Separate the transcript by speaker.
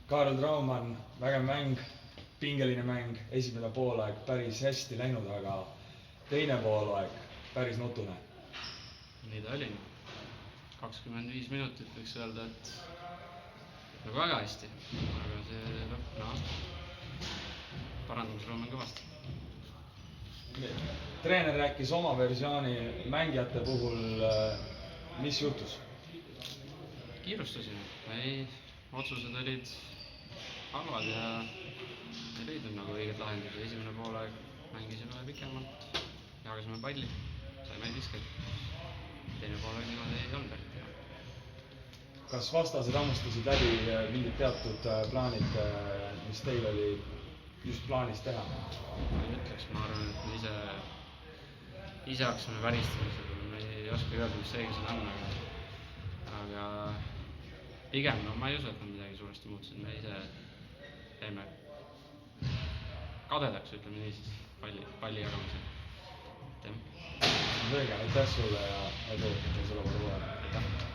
Speaker 1: Kaarel Traumann, vägev mäng, pingeline mäng, esimene poolaeg päris hästi läinud, aga teine poolaeg päris nutune.
Speaker 2: Nii ta oli. 25 minutit võiks öelda, et nagu väga hästi, aga see lõpp, parandamisruum on kõvasti.
Speaker 1: Treener rääkis oma versiooni mängijate puhul, mis juhtus?
Speaker 2: Kiirustasime, otsused olid halvad ja ei leidnud nagu õiget lahendusi. Esimene poolaeg mängisime pikemalt, jagasime palli, saime viskeid. Teine poolaeg niimoodi ei olnud eriti hea.
Speaker 1: Kas vastased hammustasid läbi mingid teatud plaanid, mis teil oli just plaanis teha?
Speaker 2: Ma ei ütleks, ma arvan, et me ise hakkasime väristamisel, me ei oska öelda, mis õigus on, aga pigem, ma ei usu, et me midagi suuresti muutusid, me ise teeme kadedaks, ütleme nii siis, palli jagamisel.
Speaker 1: Selge, aitäh sulle ja edu selle korra.